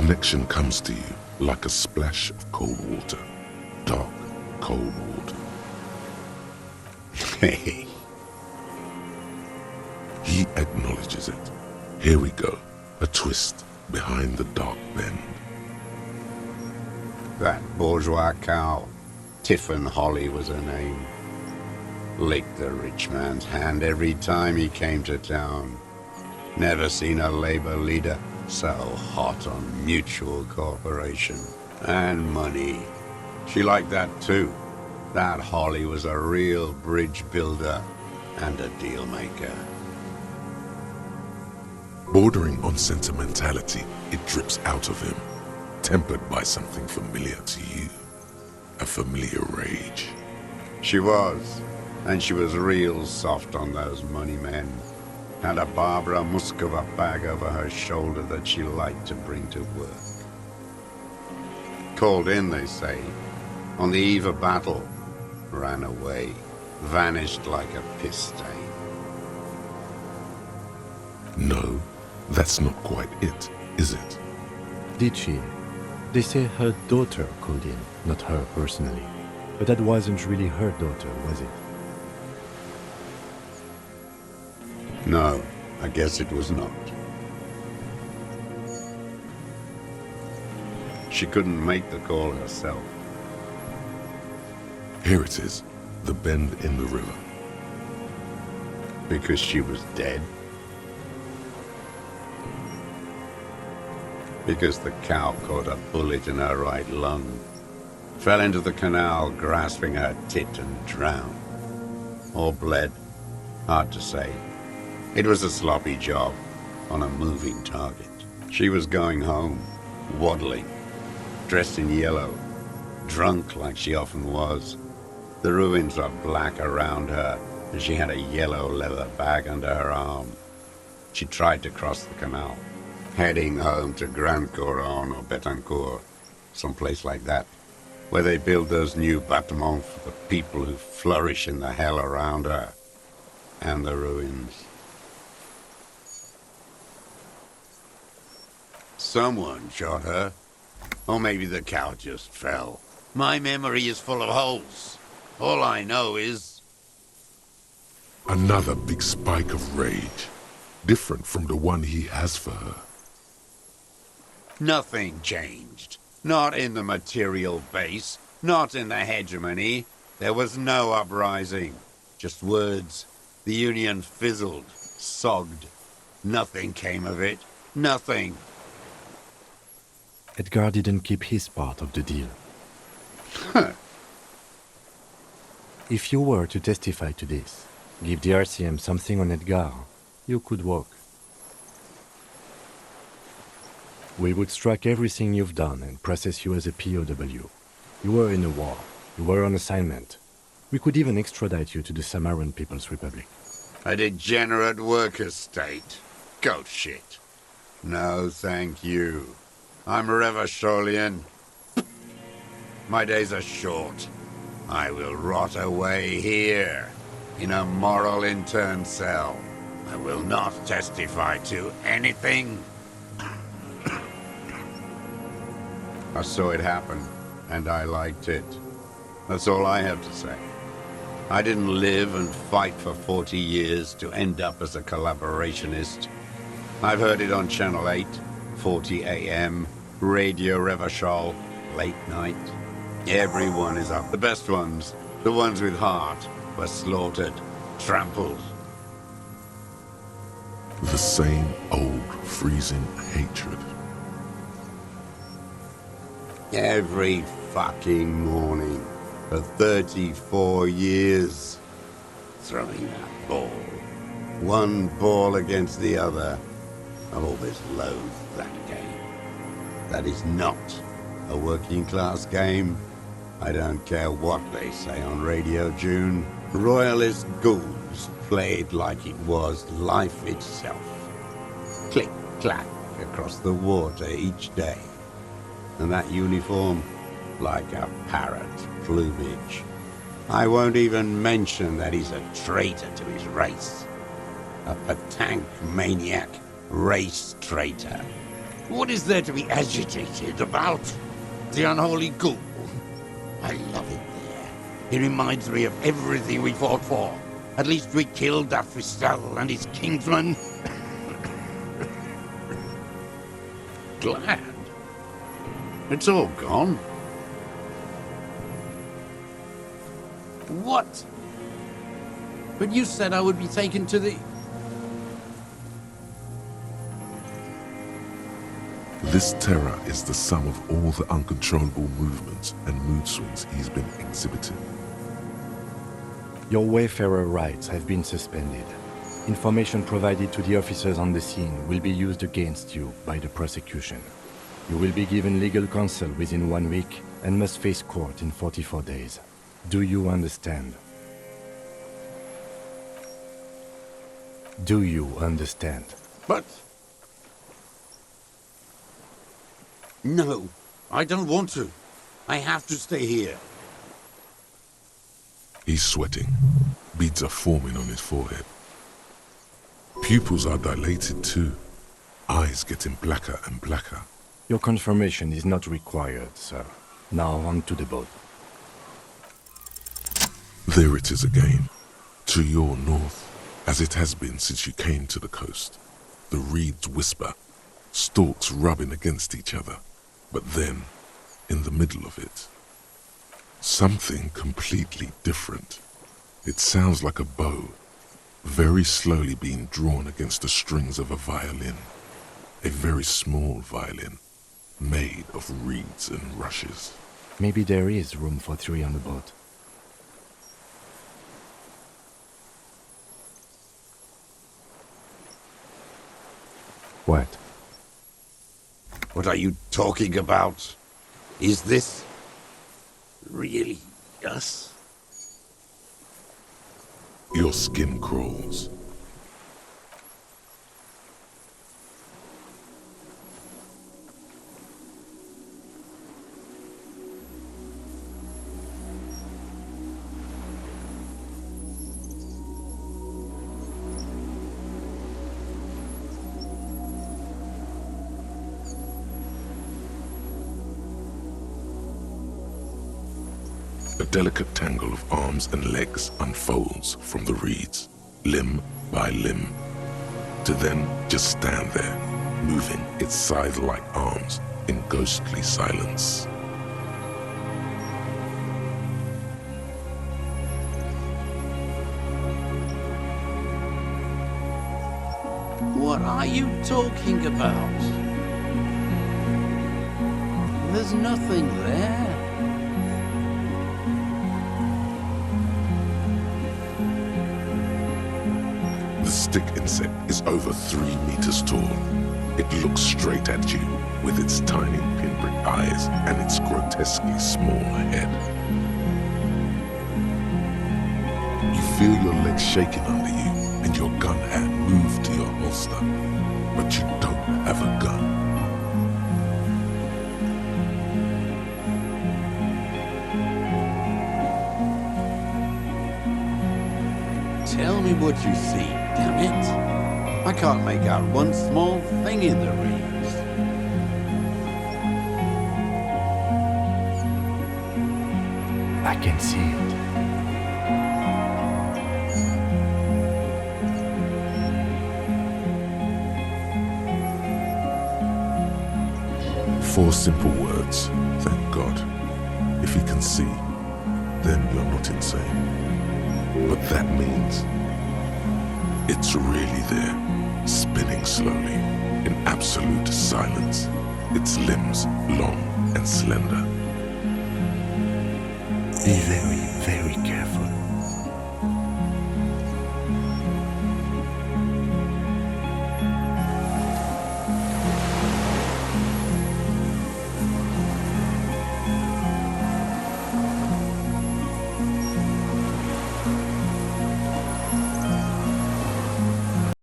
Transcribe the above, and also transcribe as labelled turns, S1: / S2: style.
S1: connection comes to you like a splash of cold water. Dark, cold water.
S2: Hey.
S1: He acknowledges it. Here we go. A twist behind the dark bend.
S2: That bourgeois cow, Tiffin Holly was her name, licked the rich man's hand every time he came to town. Never seen a labor leader so hot on mutual cooperation and money. She liked that too. That Holly was a real bridge builder and a deal maker.
S1: Bordering on sentimentality, it drips out of him, tempered by something familiar to you. A familiar rage.
S2: She was, and she was real soft on those money men. Had a Barbara Muscova bag over her shoulder that she liked to bring to work. Called in, they say, on the eve of battle, ran away, vanished like a piss stain.
S1: No, that's not quite it, is it?
S3: Did she? They say her daughter called in, not her personally. But that wasn't really her daughter, was it?
S2: No, I guess it was not. She couldn't make the call herself.
S1: Here it is, the bend in the river.
S2: Because she was dead. Because the cow caught a bullet in her right lung, fell into the canal grasping her tit and drowned. Or bled, hard to say. It was a sloppy job on a moving target. She was going home, waddling, dressed in yellow, drunk like she often was. The ruins are black around her, and she had a yellow leather bag under her arm. She tried to cross the canal, heading home to Grand Couronne or Betancourt, someplace like that, where they build those new bâtiments for the people who flourish in the hell around her, and the ruins. Someone shot her, or maybe the cow just fell. My memory is full of holes. All I know is...
S1: Another big spike of rage, different from the one he has for her.
S2: Nothing changed. Not in the material base, not in the hegemony. There was no uprising. Just words. The Union fizzled, sogged. Nothing came of it. Nothing.
S3: Edgar didn't keep his part of the deal. If you were to testify to this, give the RCM something on Edgar, you could walk. We would strike everything you've done and process you as a POW. You were in a war. You were on assignment. We could even extradite you to the Samaran People's Republic.
S2: A degenerate worker state. Goat shit. No, thank you. I'm Revacholian. My days are short. I will rot away here, in a moral intern cell. I will not testify to anything. I saw it happen, and I liked it. That's all I have to say. I didn't live and fight for 40 years to end up as a collaborationist. I've heard it on Channel 8, 40 AM, Radio Revachol, late night. Everyone is up. The best ones, the ones with heart, were slaughtered, trampled.
S1: The same old freezing hatred.
S2: Every fucking morning for 34 years. Throwing that ball. One ball against the other. I've always loathed that game. That is not a working class game. I don't care what they say on Radio June. Royalist ghouls played like it was life itself. Click, clack across the water each day. And that uniform, like a parrot's plumage. I won't even mention that he's a traitor to his race. A petanque maniac race traitor.
S4: What is there to be agitated about? The unholy ghoul? I love it there. It reminds me of everything we fought for. At least we killed Afristel and his kingsman.
S2: Glad. It's all gone.
S4: What? But you said I would be taken to the...
S1: This terror is the sum of all the uncontrollable movements and mood swings he's been exhibiting.
S3: Your Wayfarer rights have been suspended. Information provided to the officers on the scene will be used against you by the prosecution. You will be given legal counsel within 1 week and must face court in 44 days. Do you understand? Do you understand?
S4: But... No, I don't want to. I have to stay here.
S1: He's sweating. Beads are forming on his forehead. Pupils are dilated too. Eyes getting blacker and blacker.
S3: Your confirmation is not required, sir. Now on to the boat.
S1: There it is again. To your north, as it has been since you came to the coast. The reeds whisper, stalks rubbing against each other. But then, in the middle of it, something completely different. It sounds like a bow, very slowly being drawn against the strings of a violin. A very small violin, made of reeds and rushes.
S3: Maybe there is room for 3 on the boat. What?
S4: What are you talking about? Is this... really us?
S1: Your skin crawls. A delicate tangle of arms and legs unfolds from the reeds, limb by limb, to then just stand there, moving its scythe-like arms in ghostly silence.
S4: What are you talking about? There's nothing there.
S1: The stick insect is over 3 meters tall. It looks straight at you with its tiny pinprick eyes and its grotesquely small head. You feel your legs shaking under you and your gun hand move to your holster, but you don't have a gun.
S4: Tell me what you see, damn it. I can't make out one small thing in the reeds.
S3: I can see it.
S1: Four simple words, thank God. If he can see, then you're not insane. But that means it's really there, spinning slowly, in absolute silence, its limbs long and slender.
S3: Be very, very careful.